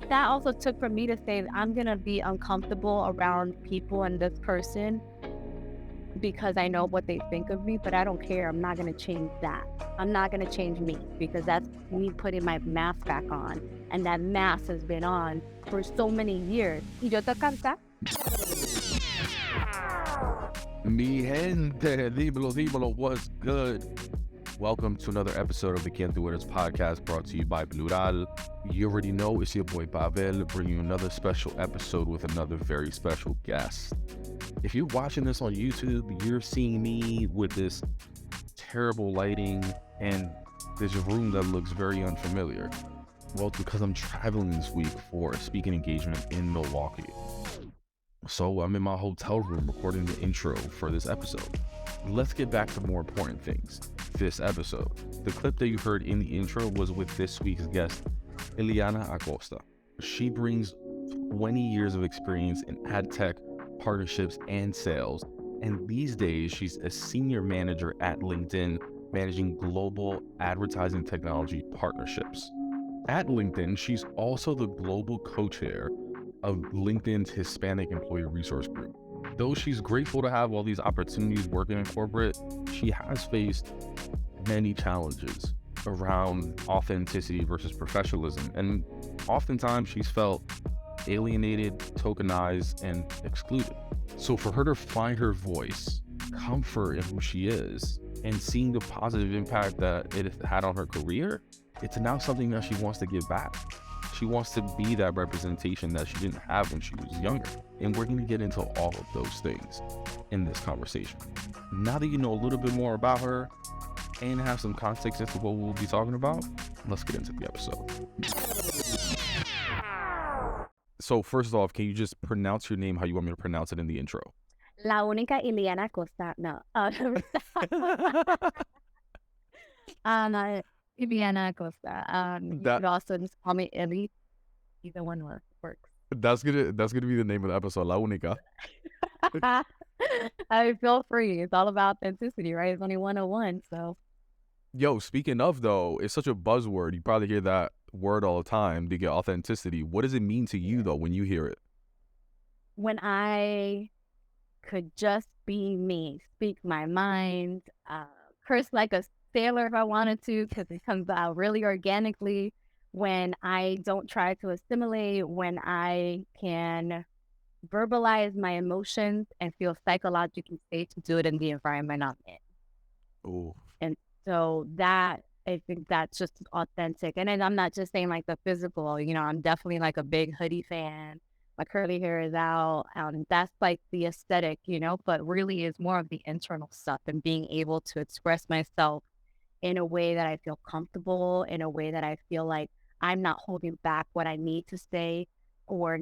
that also took for me to say I'm gonna be uncomfortable around people and this person because I know what they think of me, but I don't care. I'm not gonna change that. I'm not gonna change me because that's me putting my mask back on, and that mask has been on for so many years. Y yo te canta. Mi gente, dímelo, what's good? Welcome to another episode of the Quién Tú Eres podcast brought to you by Plural. You already know it's your boy Pavel bringing you another special episode with another very special guest. If you're watching this on YouTube, you're seeing me with this terrible lighting and this room that looks very unfamiliar. Well, it's because I'm traveling this week for a speaking engagement in Milwaukee. So I'm in my hotel room recording the intro for this episode. Let's get back to more important things. This episode. The clip that you heard in the intro was with this week's guest, Illianna Acosta. She brings 20 years of experience in ad tech, partnerships, and sales. And these days, she's a senior manager at LinkedIn, managing global advertising technology partnerships. At LinkedIn, she's also the global co-chair of LinkedIn's Hispanic Employee Resource Group. Though she's grateful to have all these opportunities working in corporate, she has faced many challenges around authenticity versus professionalism. And oftentimes she's felt alienated, tokenized, and excluded. So for her to find her voice, comfort in who she is, and seeing the positive impact that it had on her career, it's now something that she wants to give back. She wants to be that representation that she didn't have when she was younger. And we're going to get into all of those things in this conversation. Now that you know a little bit more about her and have some context into what we'll be talking about, let's get into the episode. So first off, can you just pronounce your name how you want me to pronounce it in the intro? La única Illianna Acosta. No. Illianna Acosta. You could also just call me Illy. Either one works. That's gonna be the name of the episode, La Única. I feel free. It's all about authenticity, right? It's only 101, so. Yo, speaking of though, it's such a buzzword. You probably hear that word all the time to get authenticity. What does it mean to you though when you hear it? When I could just be me, speak my mind, curse like a sailor if I wanted to, because it comes out really organically. When I don't try to assimilate, when I can verbalize my emotions and feel psychologically safe to do it in the environment I'm in. Oh. And so that, I think that's just authentic. And then I'm not just saying like the physical, I'm definitely like a big hoodie fan. My curly hair is out. That's like the aesthetic, but really is more of the internal stuff and being able to express myself in a way that I feel comfortable, in a way that I feel like I'm not holding back what I need to say or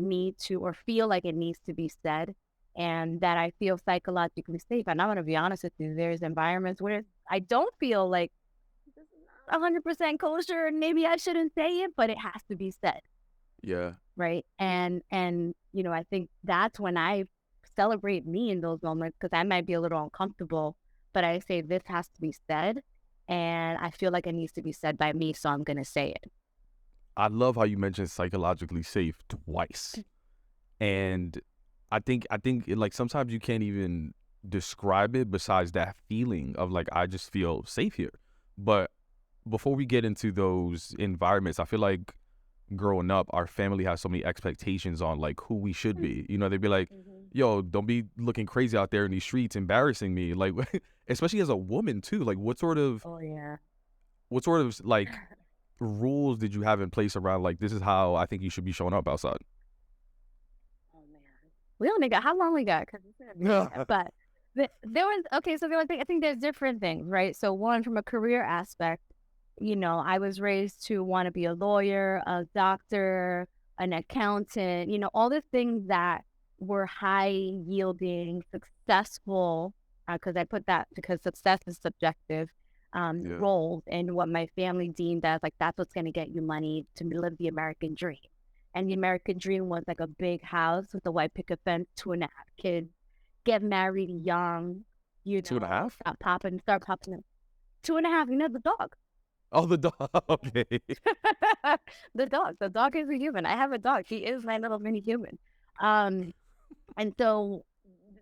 feel like it needs to be said, and that I feel psychologically safe. And I'm going to be honest with you, there's environments where I don't feel like this is not 100% kosher and maybe I shouldn't say it, but it has to be said. Yeah. Right. And I think that's when I celebrate me in those moments, because I might be a little uncomfortable, but I say this has to be said. And I feel like it needs to be said by me, so I'm going to say it. I love how you mentioned psychologically safe twice. And I think like sometimes you can't even describe it besides that feeling of like, I just feel safe here. But before we get into those environments, I feel like growing up, our family has so many expectations on like who we should be. They'd be like, yo, don't be looking crazy out there in these streets, embarrassing me. Like, especially as a woman too. Like, what sort of like rules did you have in place around like, this is how I think you should be showing up outside? Oh man, we only got how long we got? But there was I think there's different things, right? So one, from a career aspect, I was raised to want to be a lawyer, a doctor, an accountant, all the things that were high yielding, successful, because I put that because success is subjective, roles, and what my family deemed as like, that's what's going to get you money to live the American dream. And the American dream was like a big house with a white picket fence, 2.5 kids, get married young, 2.5? start popping them. 2.5, the dog. Oh, the dog. Okay. The dog is a human. I have a dog. He is my little mini human. Um, and so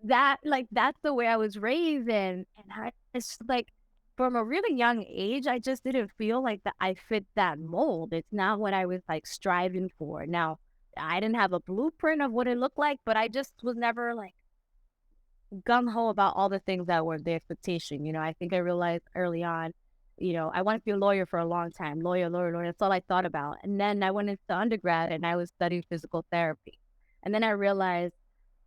that's the way I was raised and I it's like from a really young age, I just didn't feel like that I fit that mold. It's not what I was like striving for. Now, I didn't have a blueprint of what it looked like, but I just was never like gung ho about all the things that were the expectation. I think I realized early on, I wanted to be a lawyer for a long time. Lawyer, lawyer, lawyer. That's all I thought about. And then I went into undergrad and I was studying physical therapy. And then I realized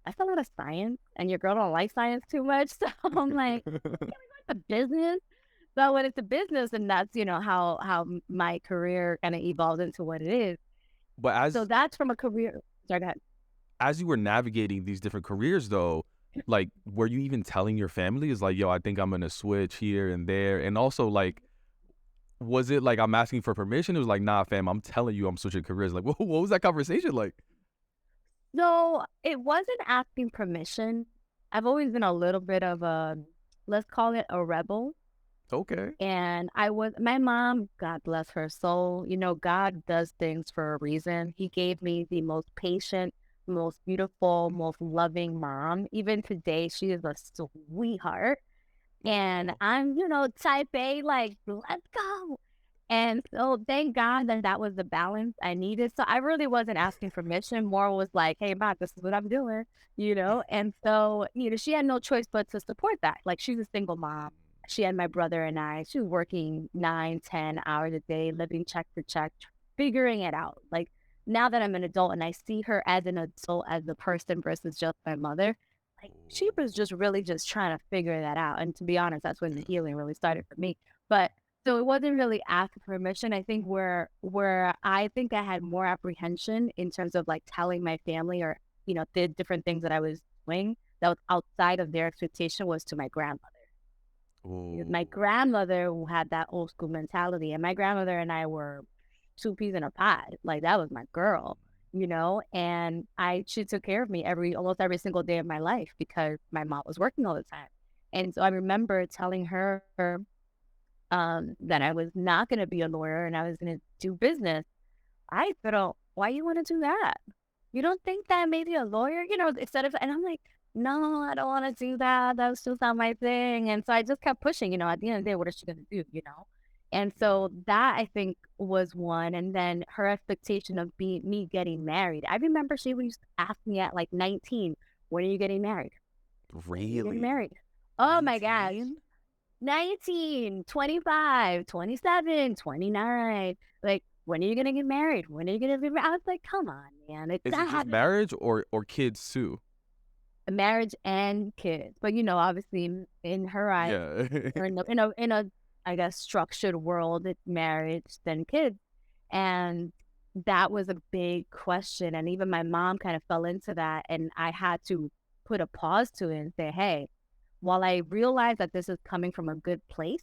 I fell out of science and your girl don't like science too much. So I'm like, the business. So I went into business and that's, how my career kind of evolved into what it is. But So that's from a career. Sorry, go ahead. as you were navigating these different careers though, like were you even telling your family is like, yo, I think I'm gonna switch here and there? And also like was it like I'm asking for permission? It was like, nah, fam, I'm telling you I'm switching careers. Like what was that conversation like? No, it wasn't asking permission. I've always been a little bit of a, let's call it a rebel. Okay. And my mom, God bless her soul, God does things for a reason. He gave me the most patient, most beautiful, most loving mom. Even today, she is a sweetheart. And I'm, type A, like, let's go. And so thank God that that was the balance I needed. So I really wasn't asking permission. More was like, hey, Mom, this is what I'm doing. And so, she had no choice but to support that. Like she's a single mom. She had my brother and I. She was working 9, 10 hours a day, living check to check, figuring it out. Like now that I'm an adult and I see her as an adult, as a person versus just my mother, like she was just really just trying to figure that out. And to be honest, that's when the healing really started for me. But so it wasn't really asking permission. I think where I think I had more apprehension in terms of like telling my family or, the different things that I was doing that was outside of their expectation was to my grandmother. Because my Oh, grandmother who had that old school mentality and my grandmother and I were two peas in a pod. Like that was my girl, and she took care of me almost every single day of my life because my mom was working all the time. And so I remember telling her that I was not going to be a lawyer and I was going to do business. I said, "Oh, why you want to do that? You don't think that maybe a lawyer, instead of," and I'm like, no, I don't want to do that. That's just not my thing. And so I just kept pushing, at the end of the day, what is she going to do? And yeah. so that I think was one. And then her expectation of me getting married. I remember she used to ask me at like 19, when are you getting married? When are you getting Really? married? Oh my gosh. 19? 19, 25, 27, 29. Like, when are you gonna get married? When are you gonna be married? I was like, come on, man. Is it That just happened. marriage or kids too? Marriage and kids. But obviously in her eyes, Yeah. or in a I guess structured world, it's marriage, then kids. And that was a big question. And even my mom kind of fell into that. And I had to put a pause to it and say, hey, while I realize that this is coming from a good place,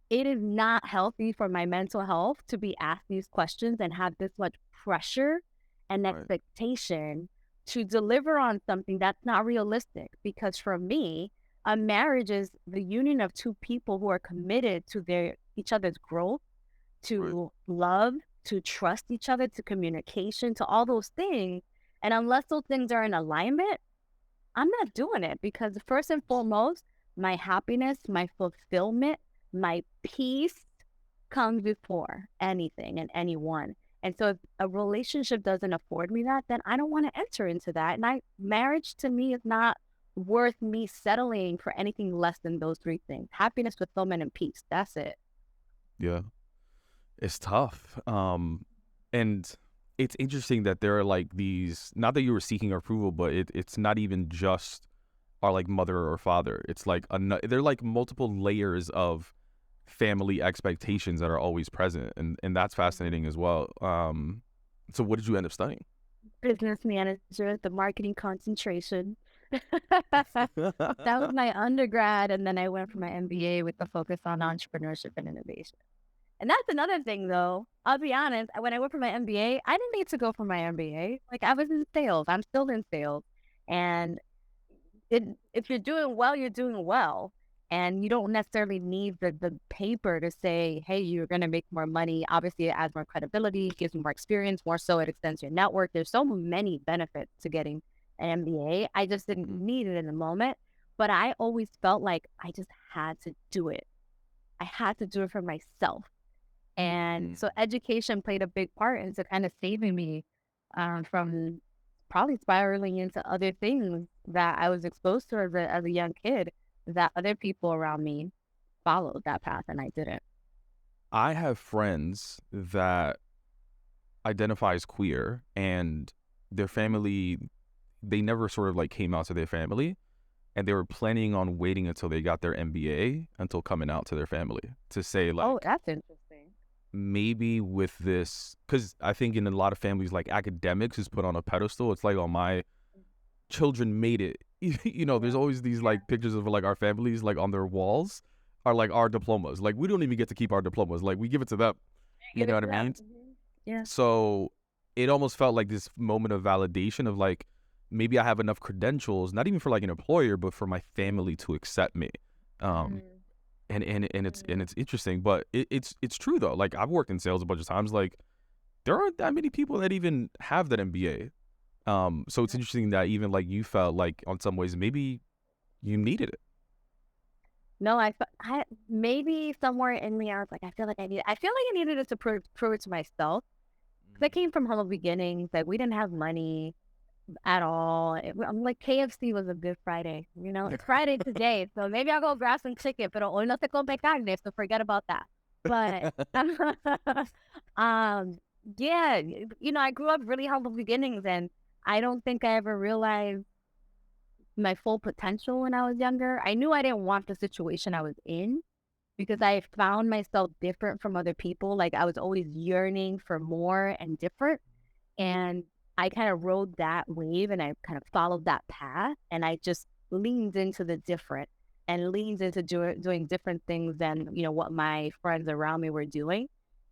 it is not healthy for my mental health to be asked these questions and have this much pressure and Right. expectation to deliver on something that's not realistic. Because for me, a marriage is the union of two people who are committed to each other's growth, Right. to love, to trust each other, to communication, to all those things. And unless those things are in alignment, I'm not doing it because first and foremost, my happiness, my fulfillment, my peace comes before anything and anyone. And so if a relationship doesn't afford me that, then I don't want to enter into that. And marriage to me is not worth me settling for anything less than those three things: happiness, fulfillment, and peace. That's it. Yeah. It's tough. And it's interesting that there are like these, not that you were seeking approval, but it's not even just our like mother or father. It's like they're like multiple layers of family expectations that are always present. And that's fascinating as well. So what did you end up studying? Business manager at the marketing concentration. That was my undergrad. And then I went for my MBA with the focus on entrepreneurship and innovation. And that's another thing, though. I'll be honest. When I went for my MBA, I didn't need to go for my MBA. Like I was in sales. I'm still in sales, and if you're doing well, you're doing well. And you don't necessarily need the paper to say, hey, you're going to make more money. Obviously, it adds more credibility, gives you more experience, more so it extends your network. There's so many benefits to getting an MBA. I just didn't Mm, need it in the moment. But I always felt like I just had to do it. I had to do it for myself. And mm. so education played a big part into kind of saving me from probably spiraling into other things that I was exposed to as a young kid that other people around me followed that path and I didn't. I have friends that identify as queer, and their family, they never sort of like came out to their family, and they were planning on waiting until they got their MBA until coming out to their family to say Oh, like, that's interesting. maybe with this, because I think in a lot of families, like academics is put on a pedestal. It's like, oh, my children made it. There's Yeah. always these Yeah. like pictures of like our families like on their walls are like our diplomas. Like we don't even get to keep our diplomas. Like we give it to them. You Give know it what to I them. mean? Yeah. So it almost felt like this moment of validation of like, maybe I have enough credentials, not even for like an employer, but for my family to accept me. Um, Mm, and it's interesting, but it's true though. Like I've worked in sales a bunch of times. Like there aren't that many people that even have that MBA. So it's interesting that even like you felt like on some ways maybe you needed it. no, I maybe somewhere in me I was like, I feel like I needed it to prove it to myself. Because I came from humble beginnings. Like we didn't have money at all. I'm like KFC was a good Friday. It's Friday today, so maybe I'll go grab some chicken. Pero hoy no se come carne, so forget about that. But um, yeah, I grew up really humble beginnings, and I don't think I ever realized my full potential when I was younger. I knew I didn't want the situation I was in because I found myself different from other people. Like I was always yearning for more and different. And I kind of rode that wave and I kind of followed that path and I just leaned into the different and leaned into doing different things than, what my friends around me were doing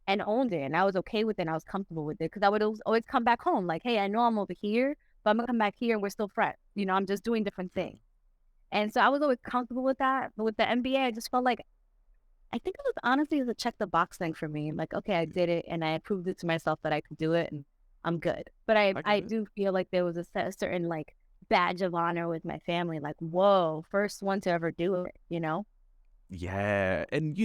and owned it. And I was okay with it and I was comfortable with it because I would always come back home like, hey, I know I'm over here, but I'm going to come back here and we're still friends. I'm just doing different things. And so I was always comfortable with that. But with the MBA, I just felt like I think it was honestly a check the box thing for me. Like, okay, I did it and I proved it to myself that I could do it and I'm good. But I, I get I it. do feel like there was certain like badge of honor with my family. Like, whoa, first one to ever do it. Yeah, and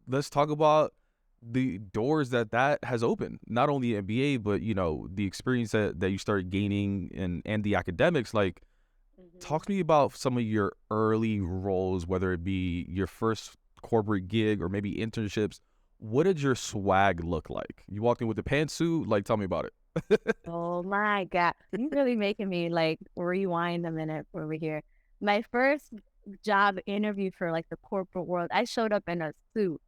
let's talk about the doors that has opened. Not only MBA, but the experience that you started gaining and the academics. Like, Mm-hmm. talk to me about some of your early roles, whether it be your first corporate gig or maybe internships. What did your swag look like? You walked in with a pantsuit. Like, tell me about it. Oh my God. You're really making me like rewind a minute over here. My first job interview for like the corporate world, I showed up in a suit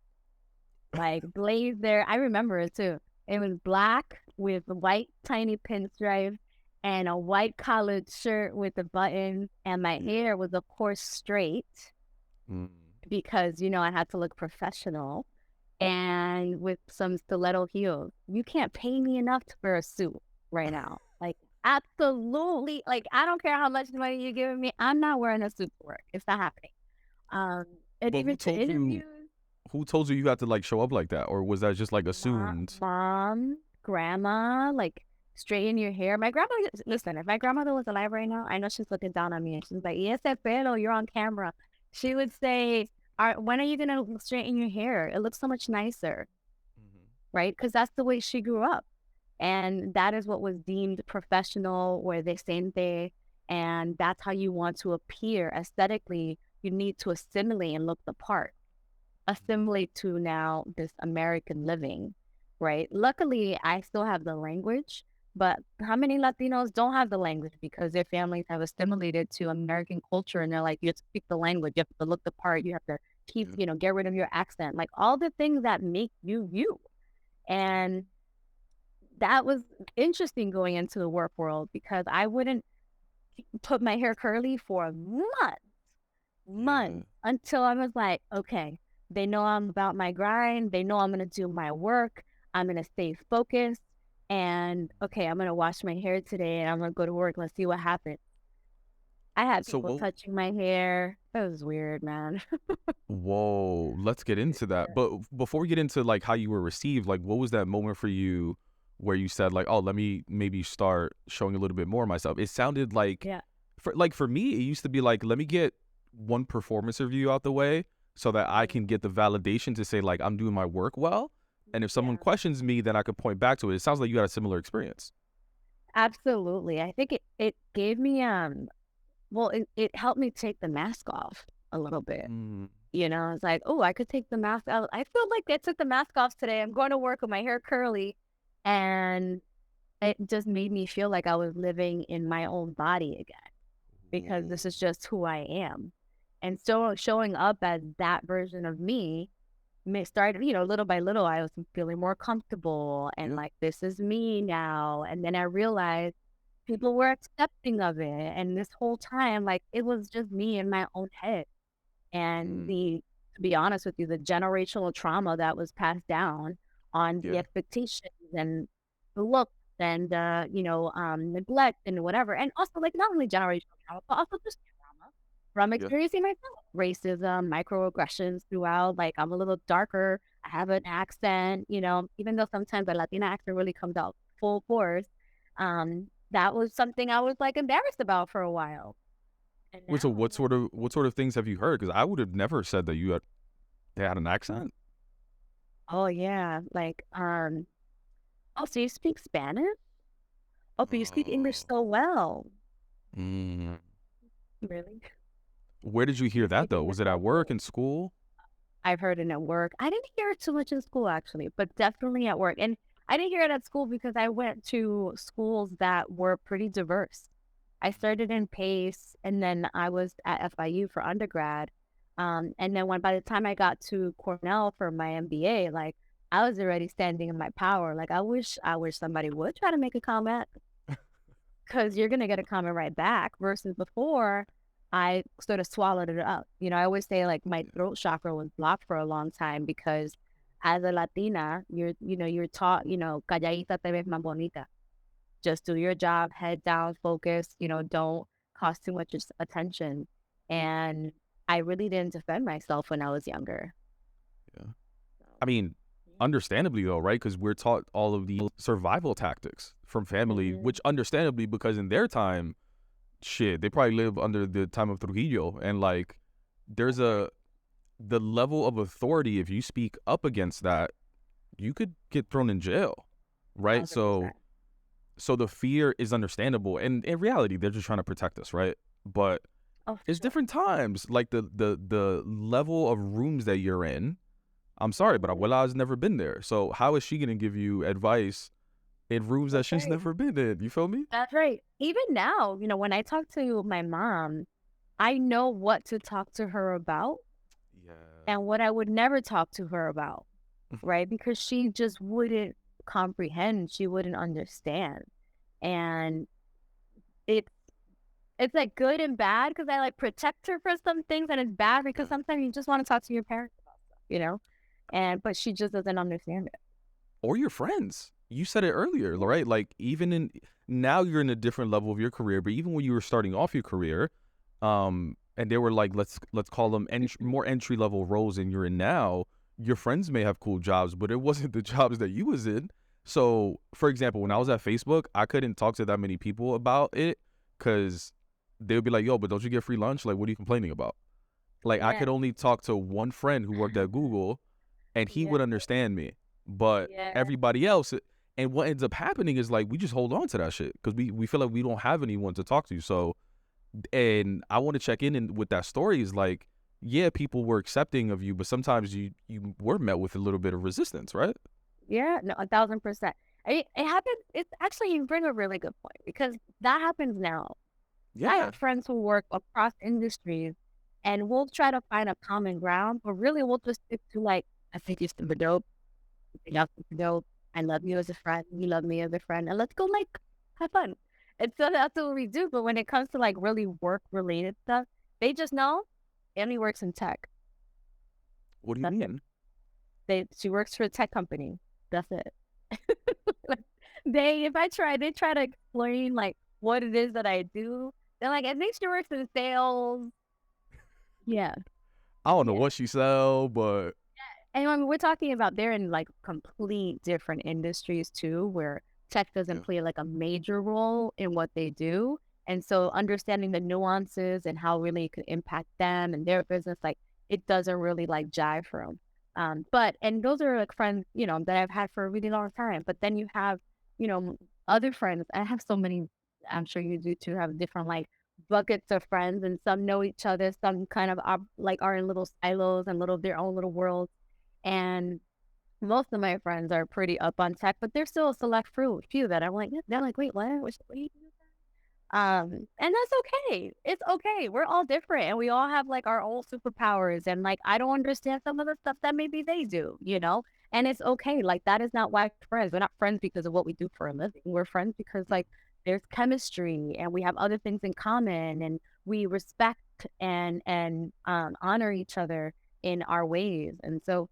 like blazer. I remember it too. It was black with white tiny pinstripes and a white collared shirt with the buttons. And my Yeah. hair was, of course, straight Mm. because, I had to look professional and with some stiletto heels. You can't pay me enough to wear a suit right now. Like, absolutely. Like, I don't care how much money you're giving me. I'm not wearing a suit to work. It's not happening. Um, and But who even to told you? interviews, Who told you got to like show up like that, or was that just like assumed? mom, grandma, like straighten your hair. My grandma, listen, if my grandmother was alive right now, I know she's looking down on me and she's like, yes, pelo, you're on camera. She would say, when are you going to straighten your hair? It looks so much nicer, Mhm. right? Because that's the way she grew up. And that is what was deemed professional or decente. And that's how you want to appear aesthetically. You need to assimilate and look the part assimilate to now this American living, right? Luckily, I still have the language, but how many Latinos don't have the language because their families have assimilated to American culture and they're like, you have to speak the language, you have to look the part, you have to keep, Yeah. get rid of your accent, like all the things that make you you. Yeah. And that was interesting going into the work world because I wouldn't put my hair curly for months Yeah. until I was like, okay, they know I'm about my grind. They know I'm going to do my work. I'm going to stay focused. And okay, I'm going to wash my hair today and I'm going to go to work. Let's see what happens. I had So people what? touching my hair. That was weird, man. Whoa, let's get into that. But before we get into like how you were received, like what was that moment for you where you said like, oh, let me maybe start showing a little bit more of myself? It sounded like Yeah. for me, it used to be like, let me get one performance review out the way so that I can get the validation to say like I'm doing my work well. And if someone Yeah. questions me, then I could point back to it. It sounds like you had a similar experience. Absolutely. I think it gave me well, it helped me take the mask off a little bit. Mm, You know, it's like, oh, I could take the mask out. I feel like I took the mask off today. I'm going to work with my hair curly. And it just made me feel like I was living in my own body again because this is just who I am. And so showing up as that version of me started, little by little, I was feeling more comfortable and yeah. like, this is me now. And then I realized people were accepting of it. And this whole time, like, it was just me in my own head. And Mm, to be honest with you, the generational trauma that was passed down on the yeah. expectations and the looks and neglect and whatever. And also like not only generational trauma, but also just trauma from Yeah. experiencing myself. Racism, microaggressions throughout. Like I'm a little darker. I have an accent, even though sometimes the Latina accent really comes out full force. That was something I was like embarrassed about for a while. And Wait, so now I'm like, what sort of things have you heard? Because I would have never said that they had an accent. oh yeah, like oh, so you speak Spanish? Oh, but you speak English Oh. so well. Mm. Really? Where did you You hear that speak though? English Was it at so work, good. in school? I've heard it at work. I didn't hear it too much in school actually, but definitely at work. And I didn't hear it at school because I went to schools that were pretty diverse. I started in PACE and then I was at FIU for undergrad. And then by the time I got to Cornell for my MBA, like I was already standing in my power. Like I wish somebody would try to make a comment. 'Cause you're gonna get a comment right back versus before, I sort of swallowed it up. I always say, like, my Yeah. throat chakra was blocked for a long time because as a Latina, you're taught, calladita te ves más bonita. Just do your job, head down, focus, don't cost too much attention. And I really didn't defend myself when I was younger. Yeah. So, I mean, understandably though, right? Because we're taught all of these survival tactics from family, mhm. which understandably, because in their time, shit, they probably live under the time of Trujillo, and like, there's That's right. the level of authority. If you speak up against that, you could get thrown in jail, right? So 1,000%. the fear is understandable, and in reality they're just trying to protect us, right? But Oh, for it's sure. different times, like the level of rooms that you're in. I'm sorry, but Mhm. abuela has never been there, so how is she going to give you advice in rooms that That's she's right. never been in? You feel me? That's right. Even now, when I talk to my mom, I know what to talk to her about Yeah. and what I would never talk to her about, right? Because she just wouldn't comprehend, she wouldn't understand. And it's it's like good and bad because I like protect her for some things and it's bad because Yeah. sometimes you just want to talk to your parents about stuff. And but she just doesn't understand it. Or your friends. You said it earlier, Yeah. right? Like, even in now you're in a different level of your career, but even when you were starting off your career, and they were like, let's call them more entry level roles than you're in now. Your friends may have cool jobs, but it wasn't the jobs that you was in. So, for example, when I was Yeah. at Facebook, I couldn't talk to that many people about it because they would be like, "Yo, but don't you get free lunch? Like, what are you complaining about?" Like, I could Yeah. only talk to one friend who worked at Google, and he Yeah. would understand me. But Yeah. everybody else, and what ends up happening is like we just hold on to that shit because we feel like we don't have anyone to talk to. So, and I want to check in and with that story is like, yeah, people were accepting of you, but sometimes you were met with a little bit of resistance, right? Yeah, no, 1,000%. It happens. It's actually you bring a really good point because that happens now. I Yeah. have friends who work across industries, and we'll try to find a common ground, but really we'll just stick to like, I think you're super dope. I think you're super dope. I love you as a friend. You love me as a friend, and let's go like have fun. And so that's what we do. But when it comes to like really work related stuff, they just know Annie works in tech. What do you That's it. mean? She works for a tech company. That's it. Like, they try to explain like what it is that I do. They're like, I think she works in sales. Yeah. I don't know Yeah. what she sell, but And I mean, we're talking about they're in like complete different industries too, where tech doesn't yeah, play like a major role in what they do. And so understanding the nuances and how really it could impact them and their business, like it doesn't really like jive for them. And those are like friends, that I've had for a really long time. But then you have, other friends. I have so many, I'm sure you do too, have different like buckets of friends, and some know each other, some kind of are in little silos and their own little worlds. And most of my friends are pretty up on tech, but there's still a select few that I'm like, they're like, wait, what? What you do?" And that's okay. It's okay. We're all different and we all have like our own superpowers. And like, I don't understand some of the stuff that maybe they do. And it's okay. Like, that is not why we're friends. We're not friends because of what we do for a living. We're friends because yeah, like there's chemistry and we have other things in common and we respect and honor each other in our ways. And so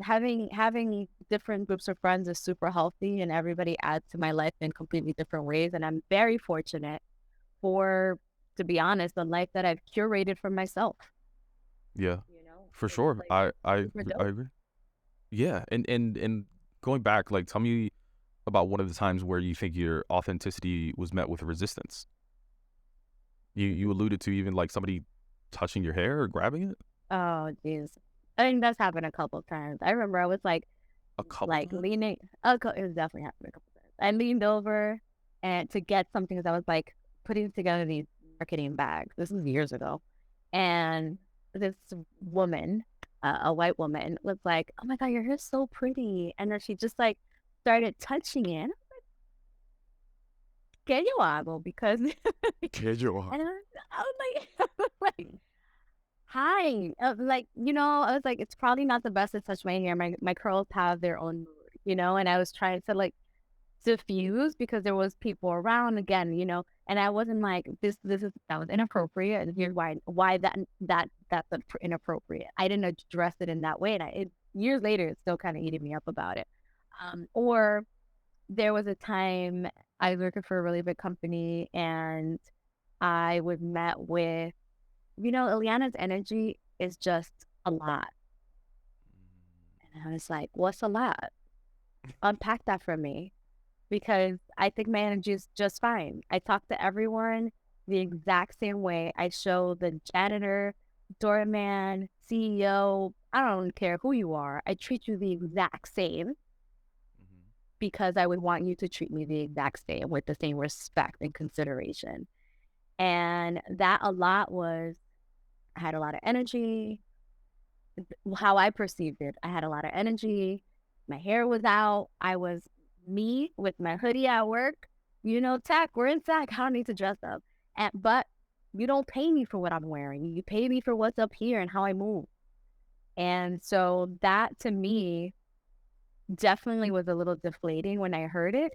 having different groups of friends is super healthy, and everybody adds to my life in completely different ways. And I'm very fortunate for, to be honest, the life that I've curated for myself. yeah, for It's sure. like super I dope. agree. Yeah, and going back, like, tell me about one of the times where you think your authenticity was met with resistance. You alluded to even like somebody touching your hair or grabbing it Oh, jeez. I think that's happened a couple of times. I remember I was a couple like times. leaning. Oh, it was definitely happened a couple of times. I leaned over and to get something because I was like putting together these marketing bags. This was years ago, and this woman, a white woman, was like, "Oh my god, your hair's so pretty," and then she just like started touching it. "Que yo hago?" Because Que yo and hago? I was like, I was like, "Hi," I was like, "It's probably not the best to touch my hair. My curls have their own mood," and I was trying to like diffuse because there was people around again, and I wasn't like, that was inappropriate, and here's why that's inappropriate. I didn't address it in that way, and years later it's still kind of eating me up about it. Or there was a time I was working for a really big company, and I was met with, Illianna's energy is just a lot, and I was like, what's a lot? Unpack that for me, because I think my energy is just fine. I talk to everyone the exact same way. I show the janitor, doorman, CEO, I don't care who you are. I treat you the exact same Mhm. because I would want you to treat me the exact same with the same respect and consideration. And that a lot was, I had a lot of energy, how I perceived it. I had a lot of energy. My hair was out. I was me with my hoodie at work. Tech, we're in tech. I don't need to dress up. But you don't pay me for what I'm wearing. You pay me for what's up here and how I move. And so that to me definitely was a little deflating when I heard it.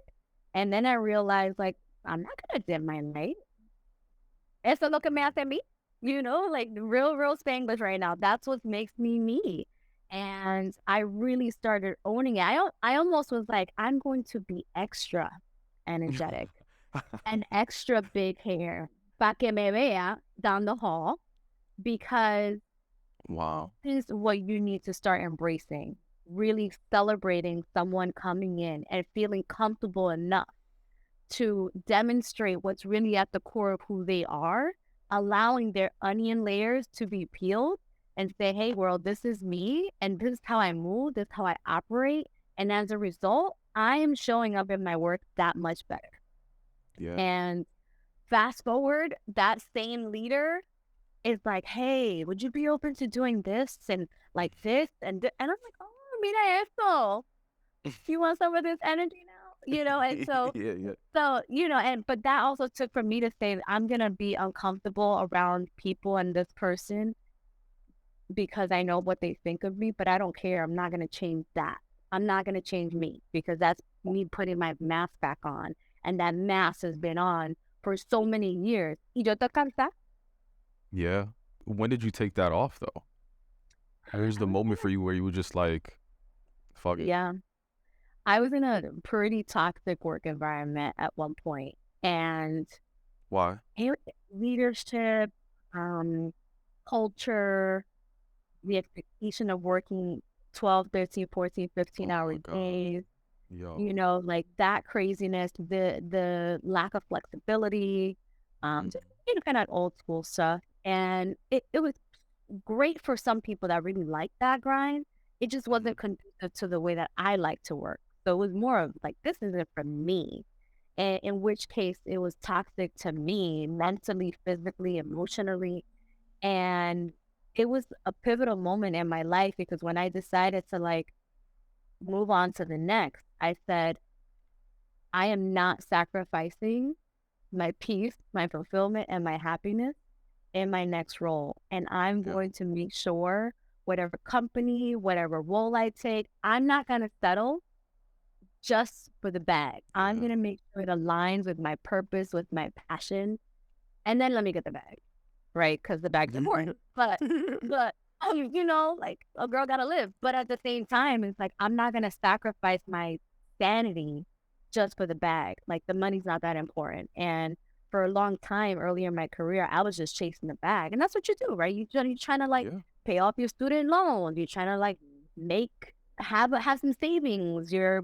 And then I realized, like, I'm not going to dim my light. Eso lo que me hace me. Like real, real Spanglish right now. That's what makes me me. And I really started owning it. I almost was like, I'm going to be extra energetic and extra big hair. Pa que me vea down the hall, because Wow. this is what you need to start embracing. Really celebrating someone coming in and feeling comfortable enough to demonstrate what's really at the core of who they are, allowing their onion layers to be peeled and say, hey, world, this is me, and this is how I move, this is how I operate. And as a result, I am showing up in my work that much better. Yeah. And fast forward, that same leader is like, hey, would you be open to doing this and like this? And I'm like, oh, mira esto. You want some of this energy now? And so Yeah, yeah. but that also took for me to say I'm gonna be uncomfortable around people and this person because I know what they think of me, but I don't care. I'm not gonna change that. I'm not gonna change me because that's me putting my mask back on. And that mask has been on for so many years. Y yo te cansa. Yeah. When did you take that off though? Where's I the was moment for you where you were just like, fuck it? yeah. I was in a pretty toxic work environment at one point, and Why? leadership, um, culture, the expectation of working 12, 13, 14, 15 Oh hour my God. days, Yo. like that craziness, the lack of flexibility, just, Mhm. kind of old school stuff. And it was great for some people that really like that grind. It just Mhm. wasn't conducive to the way that I like to work. So it was more of like, this isn't for me. And in which case it was toxic to me mentally, physically, emotionally. And it was a pivotal moment in my life because when I decided to like move on to the next, I said, I am not sacrificing my peace, my fulfillment, and my happiness in my next role. And I'm Yeah. going to make sure whatever company, whatever role I take, I'm not going to settle just for the bag. I'm Yeah. going to make sure it aligns with my purpose, with my passion. And then let me get the bag, right? Because the bag's important. But like a girl gotta live. But at the same time, it's like I'm not gonna sacrifice my sanity just for the bag. Like the money's not that important. And for a long time earlier in my career, I was just chasing the bag. And that's what you do, right? You're trying to like Yeah. pay off your student loans. You're trying to like make have some savings. You're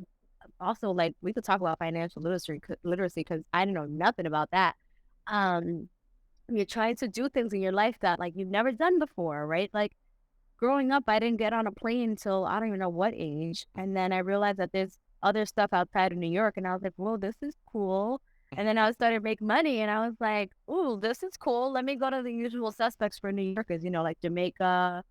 also like we could talk about financial literacy because I didn't know nothing about that. Um you're trying to do things in your life that like you've never done before, right? Like growing up, I didn't get on a plane until I don't even know what age. And then I realized that there's other stuff outside of New York. And I was like, well, this is cool. And then I started to make money and I was like, ooh, this is cool. Let me go to the usual suspects for New Yorkers, like Jamaica,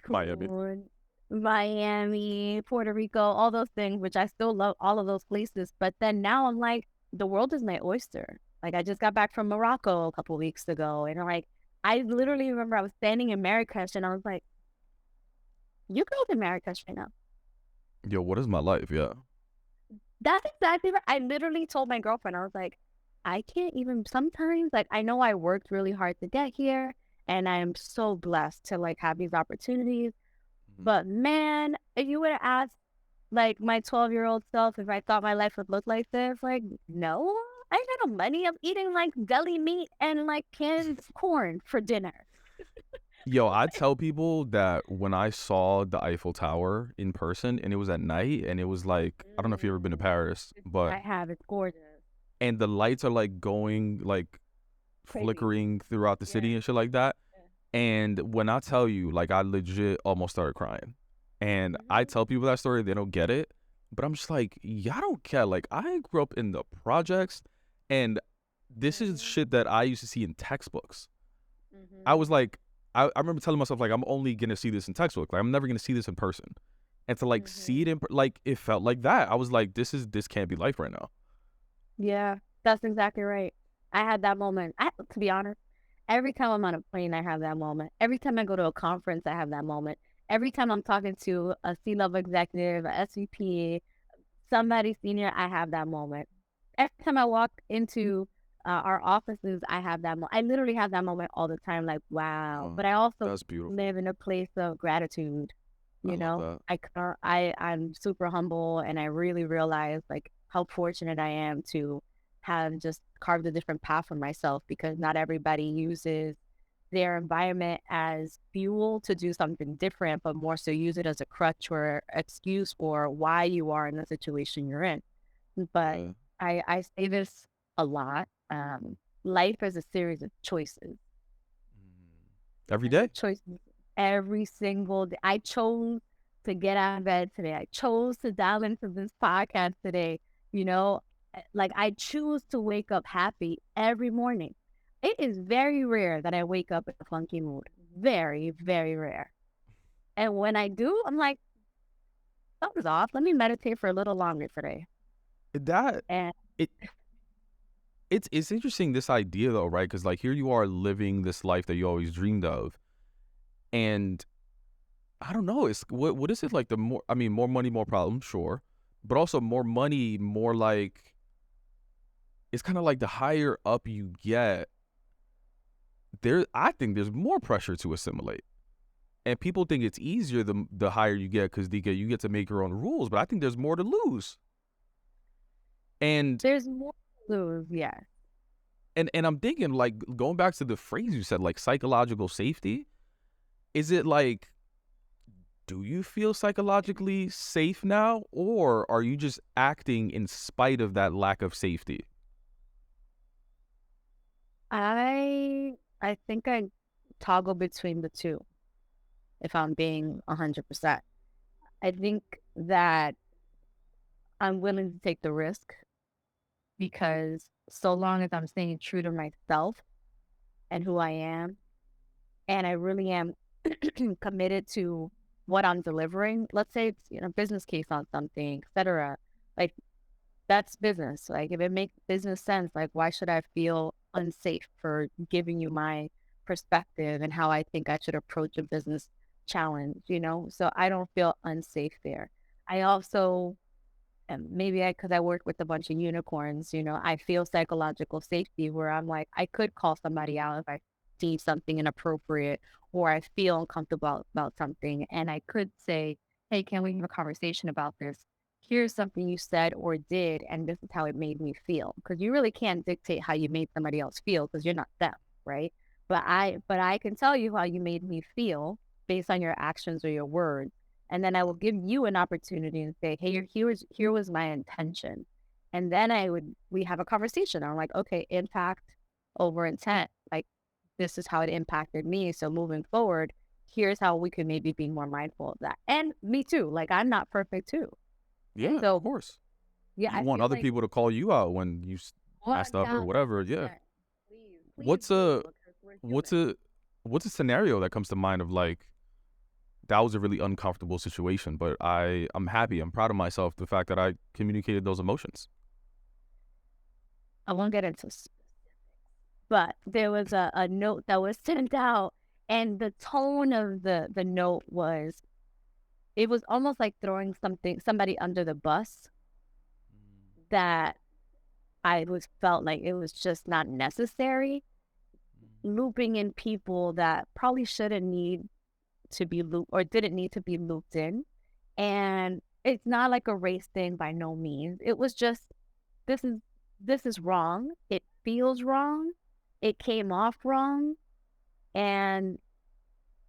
Miami. Cancun, Miami, Puerto Rico, all those things, which I still love all of those places. But then now I'm like, the world is my oyster. Like I just got back from Morocco a couple weeks ago. And I'm like, I literally remember I was standing in Marrakesh and I was like, you go to Marrakesh right now. Yo, what is my life? Yeah. That's exactly right. I literally told my girlfriend, I was like, I can't even sometimes, like, I know I worked really hard to get here and I am so blessed to like have these opportunities. Mhm. But man, if you would have asked like my 12-year-old self if I thought my life would look like this, like, no, I ain't got no money. I'm eating like deli meat and like canned corn for dinner. Yo, I tell people that when I saw the Eiffel Tower in person and it was at night and it was like, I don't know if you've ever been to Mm, Paris, but I have. It's gorgeous. and the lights are like going like Crazy. flickering throughout the Yeah. city and shit like that. And when I tell you, like, I legit almost started crying. And I Mhm. tell people that story, they don't get it. But I'm just like, y'all don't care. Like, I grew up in the projects, and this is Mhm. shit that I used to see in textbooks. I was Mhm. like, I remember telling myself, like, I'm only going to see this in textbook. Like, I'm never going to see this in person. And to, like, see it Mhm. in, like, it felt like that. I was like, this can't be life right now. Yeah, that's exactly right. I had that moment. To be honest, every time I'm on a plane, I have that moment. Every time I go to a conference, I have that moment. Every time I'm talking to a C-level executive, a SVP, somebody senior, I have that moment. Every time I walk into our offices, I have that moment. I literally have that moment all the time, like, wow. But I also That's beautiful. live in a place of gratitude. I You love know, that. I'm super humble and I really realize like how fortunate I am to have just carved a different path for myself because not everybody uses their environment as fuel to do something different, but more so use it as a crutch or excuse for why you are in the situation you're in. But Yeah. I say this a lot. Life is a series of choices. Every And the day? choices every single day. I chose to get out of bed today. I chose to dial into this podcast today. You know, like I choose to wake up happy every morning. It is very rare that I wake up in a funky mood. Very, very rare. And when I do, I'm like, something's off. Let me meditate for a little longer today. That, And it, it's interesting, this idea though, right? Because like here you are living this life that you always dreamed of, and I don't know. It's what is it like? The more, I mean, more money, more problems, sure, but also more money, more like it's kind of like the higher up you get, there. I think there's more pressure to assimilate, and people think it's easier the higher you get because you get to make your own rules, but I think there's more to lose, and there's more to lose. Yes. And I'm thinking, like, going back to the phrase you said, like psychological safety, is it like, do you feel psychologically safe now, or are you just acting in spite of that lack of safety? I think I toggle between the two, if I'm being 100%. I think that I'm willing to take the risk because so long as I'm staying true to myself and who I am, and I really am committed to what I'm delivering. Let's say it's, business case on something, etc. Like, that's business. Like, if it makes business sense, like, why should I feel unsafe for giving you my perspective and how I think I should approach a business challenge? So I don't feel unsafe there. I also, and maybe because I work with a bunch of unicorns, I feel psychological safety where I'm like, I could call somebody out if I see something inappropriate or I feel uncomfortable about something. And I could say, hey, can we have a conversation about this? Here's something you said or did, and this is how it made me feel. Because you really can't dictate how you made somebody else feel because you're not them, right? But I can tell you how you made me feel based on your actions or your words, and then I will give you an opportunity and say, hey, here was my intention. And then we have a conversation. I'm like, okay, impact over intent. Like, this is how it impacted me. So moving forward, here's how we can maybe be more mindful of that. And me too. Like, I'm not perfect too. Yeah, of So course. yeah, You I want feel other like people to call you out when you messed up or whatever. Yeah. 1000%. Please, please What's do a because we're what's human. a what's a scenario that comes to mind of like, that was a really uncomfortable situation, but I'm happy, I'm proud of myself, the fact that I communicated those emotions. I won't get into but there was a note that was sent out, and the tone of the note was, it was almost like throwing somebody under the bus, that I was felt like it was just not necessary, looping in people that probably shouldn't need to be looped or didn't need to be looped in. And it's not like a race thing by no means. It was just, this is this is wrong. It feels wrong. It came off wrong. And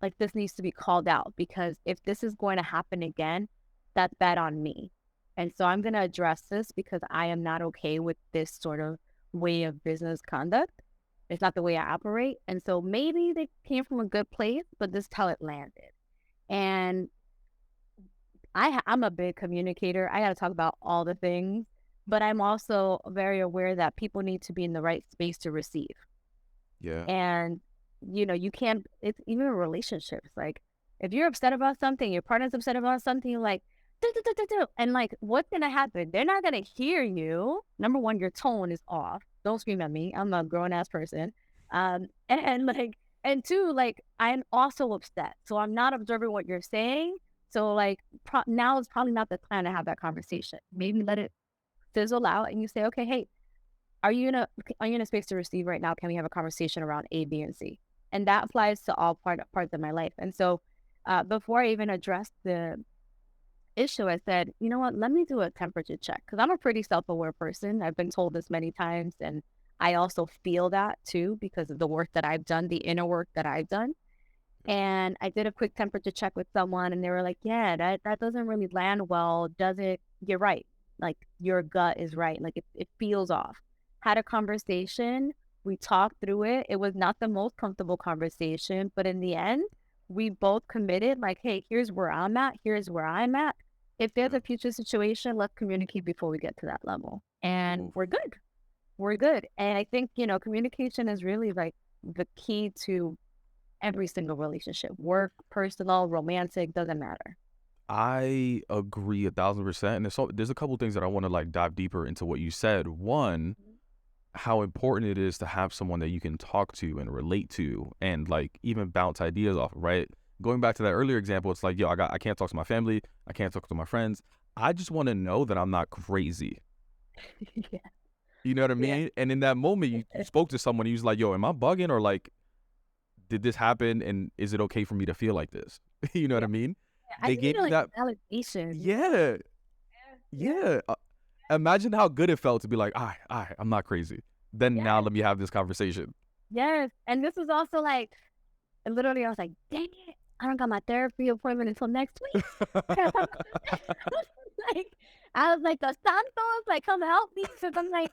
like, this needs to be called out because if this is going to happen again, that's bad on me. And so I'm going to address this because I am not okay with this sort of way of business conduct. It's not the way I operate. And so maybe they came from a good place, but this is how it landed. And I'm a big communicator. I got to talk about all the things, but I'm also very aware that people need to be in the right space to receive. Yeah. And, you can't, it's even in relationships. Like, if you're upset about something, your partner's upset about something, you're like, "Do, do, do, do, do," and like, what's going to happen? They're not going to hear you. Number one, your tone is off. Don't scream at me. I'm a grown ass person. And like, and two, like, I'm also upset. So I'm not observing what you're saying. So like, now is probably not the time to have that conversation. Maybe let it fizzle out and you say, okay, hey, are you in a space to receive right now? Can we have a conversation around A, B, and C? And that applies to all parts of my life. And so, before I even addressed the issue, I said, you know what? Let me do a temperature check because I'm a pretty self-aware person. I've been told this many times, and I also feel that too because of the work that I've done, the inner work that I've done. And I did a quick temperature check with someone, and they were like, "Yeah, that doesn't really land well, does it? You're right. Like, your gut is right. Like, it feels off." Had a conversation. We talked through it. It was not the most comfortable conversation, but in the end, we both committed. Like, hey, here's where I'm at. Here's where I'm at. If there's Yeah. a future situation, let's communicate before we get to that level, and Oof. we're good. We're good. And I think communication is really like the key to every single relationship, work, personal, romantic, doesn't matter. I agree 1,000%. And there's a couple things that I want to like dive deeper into what you said. One, how important it is to have someone that you can talk to and relate to and like even bounce ideas off of, right? Going back to that earlier example, it's like, yo, I can't talk to my family, I can't talk to my friends. I just want to know that I'm not crazy. Yeah. You know what I Yeah. mean? And in that moment, you spoke to someone, he was like, yo, am I bugging, or like, did this happen and is it okay for me to feel like this? You know what Yeah. I mean? I They need gave you like that. validation. Yeah. Yeah. Yeah. Imagine how good it felt to be like, I'm not crazy. then now Yes, let me have this conversation. yes. And this was also like, literally, I was like, dang it, I don't got my therapy appointment until next week. I gotta talk about this. Like, I was like, the Santos, like, come help me. Because I'm like,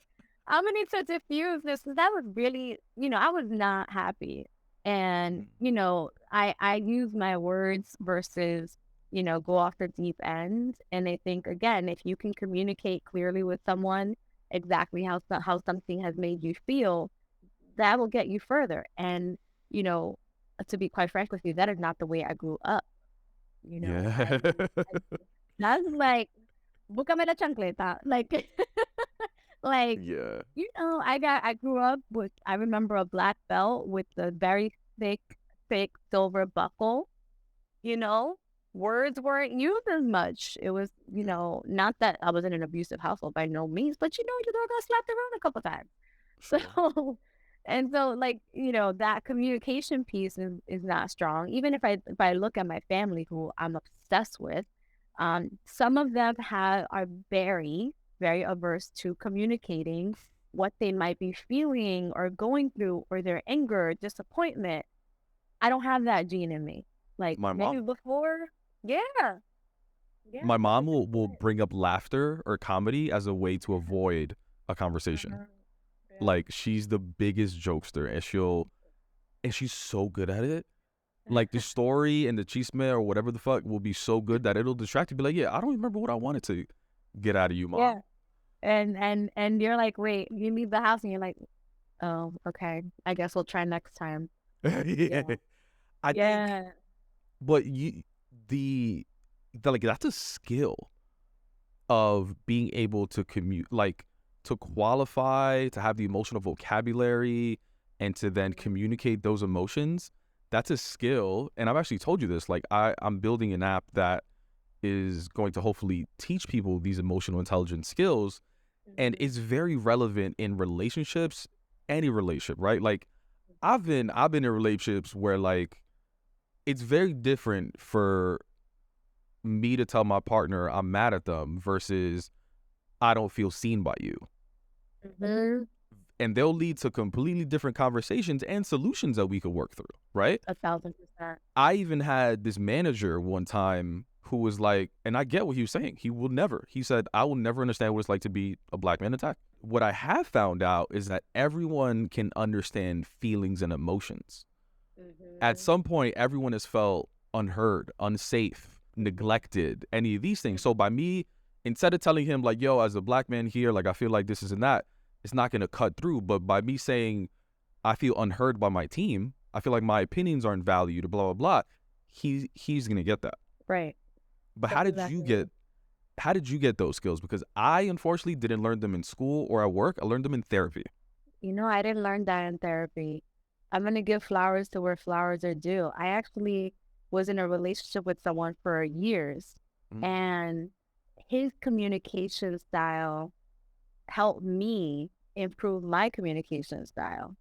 I'm gonna need to diffuse this. Because that was really, I was not happy. And, I use my words versus, go off the deep end. And I think, again, if you can communicate clearly with someone exactly how something has made you feel, that will get you further. And, you know, to be quite frank with you, that is not the way I grew up. Yeah. I that's like, búscame la chancleta. Like, like, Yeah. I grew up with, I remember a black belt with a very thick, thick silver buckle, you know, words weren't used as much. It was, not that I was in an abusive household by no means, but your dog got slapped around a couple times. Sure. So, and so like, that communication piece is not strong. Even if I look at my family who I'm obsessed with, some of them are very, very averse to communicating what they might be feeling or going through or their anger, disappointment. I don't have that gene in me. Like My maybe mom. before, yeah, yeah, My mom will 100%. bring up laughter or comedy as a way to avoid a conversation. Mhm. Yeah. Like she's the biggest jokester, and she's so good at it. Like the story and the chisme or whatever the fuck will be so good that it'll distract you. Be like, yeah, I don't remember what I wanted to get out of you, mom. Yeah. And you're like, wait, you leave the house and you're like, oh, okay. I guess we'll try next time. Yeah. Yeah. I think, Yeah. but the, like that's a skill of being able to commute, like to qualify, to have the emotional vocabulary, and to then communicate those emotions. That's a skill. And I've actually told you this. Like I'm building an app that is going to hopefully teach people these emotional intelligence skills, and Mhm. it's very relevant in relationships, any relationship, right? Like I've been in relationships where like it's very different for me to tell my partner I'm mad at them versus I don't feel seen by you. Mhm. And they'll lead to completely different conversations and solutions that we could work through, right? 1,000%. I even had this manager one time who was like, and I get what he was saying. He said, I will never understand what it's like to be a black man attacked. What I have found out is that everyone can understand feelings and emotions. At Mhm. some point, everyone has felt unheard, unsafe, neglected, any of these things. So by me, instead of telling him like, yo, as a black man here, like I feel like this is and that, it's not gonna cut through. But by me saying I feel unheard by my team, I feel like my opinions aren't valued, blah blah blah, he's gonna get that. Right. But That's exactly it. how did you get those skills? Because I unfortunately didn't learn them in school or at work. I learned them in therapy. I didn't learn that in therapy. I'm going to give flowers to where flowers are due. I actually was in a relationship with someone for years, Mm, and his communication style helped me improve my communication style.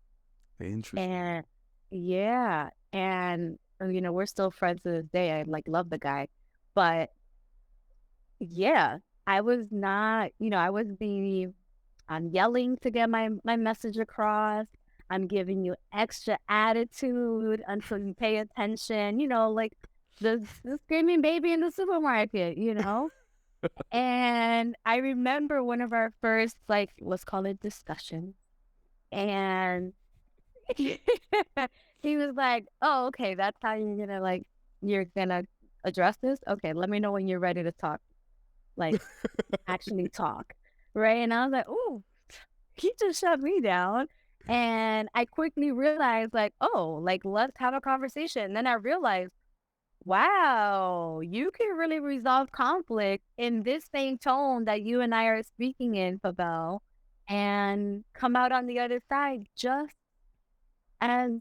interesting. And yeah, and we're still friends to this day. I like love the guy. But yeah, I was not, I was I'm yelling to get my message across. I'm giving you extra attitude until you pay attention, like the screaming baby in the supermarket. And I remember one of our first, like, let's call it discussion. And he was like, oh, okay, that's how you're gonna address this. Okay, let me know when you're ready to talk, like actually talk. Right. And I was like, oh, he just shut me down. And I quickly realized, like, oh, like, let's have a conversation. And then I realized, wow, you can really resolve conflict in this same tone that you and I are speaking in, Pavel, and come out on the other side just as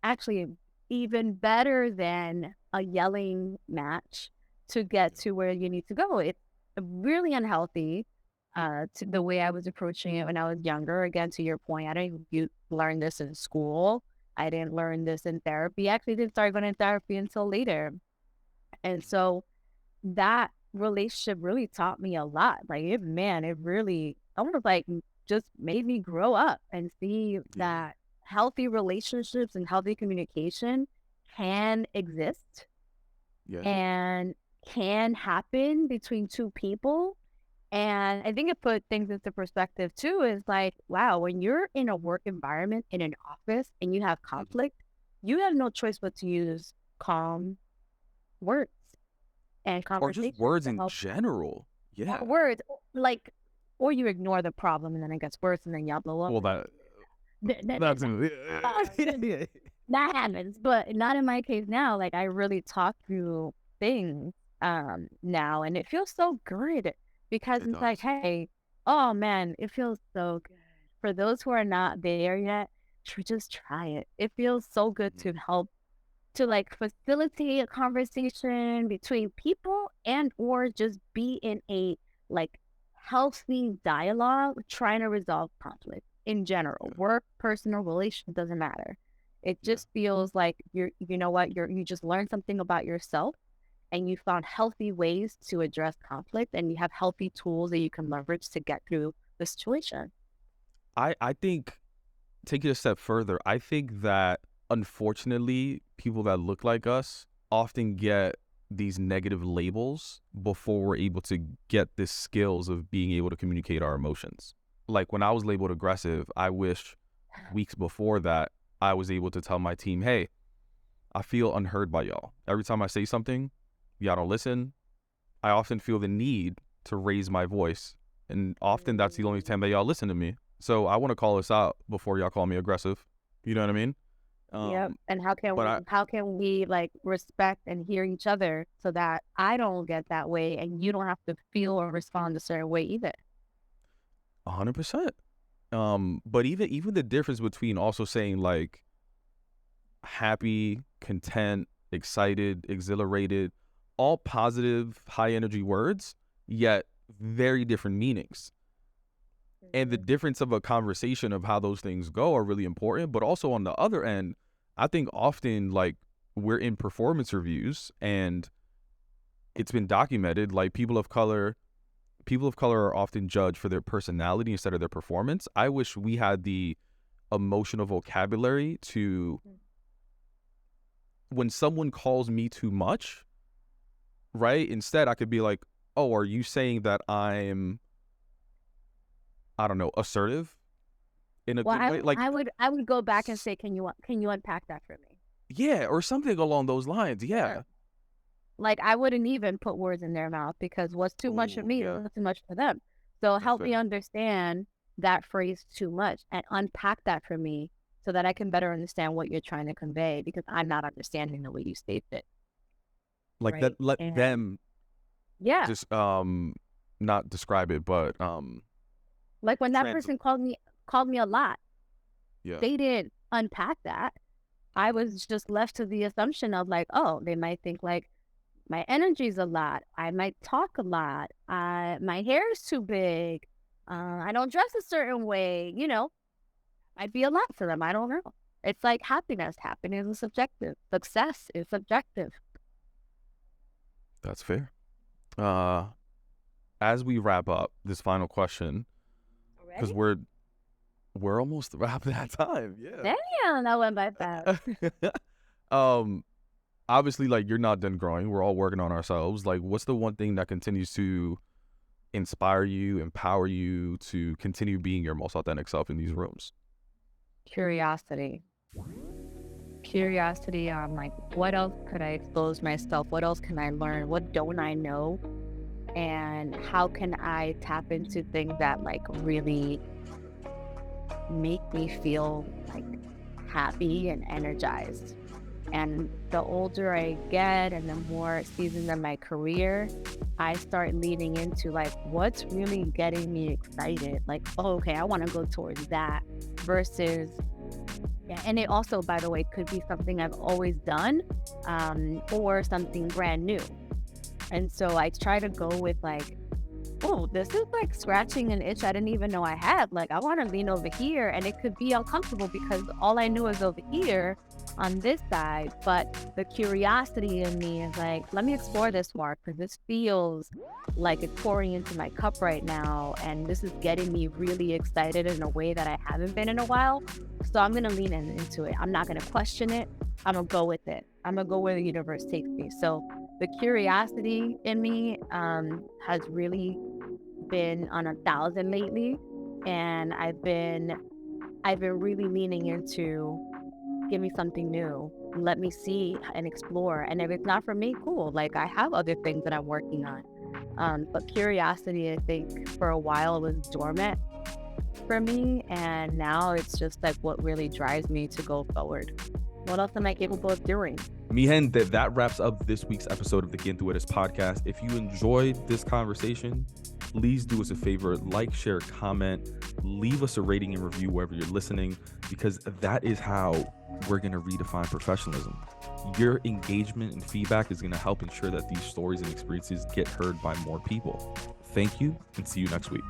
actually even better than a yelling match to get to where you need to go. It's really unhealthy to the way I was approaching it when I was younger. Again, to your point, I didn't learn this in school. I didn't learn this in therapy. I actually didn't start going to therapy until later. And so that relationship really taught me a lot. Like, it really almost like just made me grow up and see that healthy relationships and healthy communication can exist and can happen between two people. And I think it put things into perspective too, is like, wow, when you're in a work environment, in an office, and you have conflict, you have no choice but to use calm words and Or just conversations words to in help. general. Or Yeah. words, like, or you ignore the problem and then it gets worse and then y'all blow up. Well, that's That happens, but not in my case now. Like, I really talk through things now, and it feels so good because it it's like, does. hey, oh man, it feels so good. For those who are not there yet, just try it. It feels so good to help to like facilitate a conversation between people and or just be in a like healthy dialogue trying to resolve conflict in general. Yeah. Work, personal, relation, doesn't matter. It Yeah. just feels like you know what, you just learned something about yourself and you found healthy ways to address conflict and you have healthy tools that you can leverage to get through the situation. I think, take it a step further, I think that unfortunately people that look like us often get these negative labels before we're able to get the skills of being able to communicate our emotions. Like when I was labeled aggressive, I wish weeks before that I was able to tell my team, hey, I feel unheard by y'all. Every time I say something, y'all don't listen. I often feel the need to raise my voice, and often that's the only time that y'all listen to me. So I want to call this out before y'all call me aggressive. You know what I mean? Yep. And But how can we like respect and hear each other so that I don't get that way and you don't have to feel or respond a certain way either. 100%. But even the difference between also saying like happy, content, excited, exhilarated, all positive, high energy words, yet very different meanings. And the difference of a conversation of how those things go are really important. But also on the other end, I think often like we're in performance reviews and it's been documented, like people of color are often judged for their personality instead of their performance. I wish we had the emotional vocabulary to, when someone calls me too much, right? Instead, I could be like, oh, are you saying that I'm, I don't know, assertive in a good way? Like, I would go back and say, can you unpack that for me? yeah, or something along those lines. Yeah. Sure. Like I wouldn't even put words in their mouth because what's too much for Oh, me yeah. is too much for them. So That's help me fair. understand that phrase too much and unpack that for me so that I can better understand what you're trying to convey because I'm not understanding the way you state it. Like that, Right. let And them yeah, just, not describe it, but, like when that trans, person called me a lot, yeah. they didn't unpack that. I was just left to the assumption of like, oh, they might think like my energy's a lot. I might talk a lot. My hair is too big. I don't dress a certain way. You know, I'd be a lot for them. I don't know. It's like happiness. Happiness is subjective. Success is subjective. That's fair. Uh, as we wrap up this final question, because Already? we're almost wrapped that time. Yeah. Damn, that went by fast. um, obviously, like you're not done growing. We're all working on ourselves. Like, what's the one thing that continues to inspire you, empower you to continue being your most authentic self in these rooms? Curiosity. Curiosity on like, what else could I expose myself? What else can I learn? What don't I know? And how can I tap into things that like really make me feel like happy and energized. And the older I get and the more seasoned in my career, I start leaning into like what's really getting me excited. Like, oh, okay, I want to go towards that versus, yeah. And it also, by the way, could be something I've always done or something brand new. And so I try to go with like oh, this is like scratching an itch I didn't even know I had. Like, I want to lean over here, and it could be uncomfortable because all I knew is over here on this side. But the curiosity in me is like, let me explore this more because this feels like it's pouring into my cup right now. And this is getting me really excited in a way that I haven't been in a while. So I'm going to lean into it. I'm not going to question it. I'm going to go with it. I'm going to go where the universe takes me. So the curiosity in me has really been on 1,000 lately, and I've been really leaning into give me something new, let me see and explore, and if it's not for me, cool. Like, I have other things that I'm working on, but curiosity, I think, for a while was dormant for me, and now it's just like what really drives me to go forward. What else am I capable of doing? Mi gente, that wraps up this week's episode of the Quién Tú Eres podcast. If you enjoyed this conversation, please do us a favor, like, share, comment, leave us a rating and review wherever you're listening, because that is how we're going to redefine professionalism. Your engagement and feedback is going to help ensure that these stories and experiences get heard by more people. Thank you, and see you next week.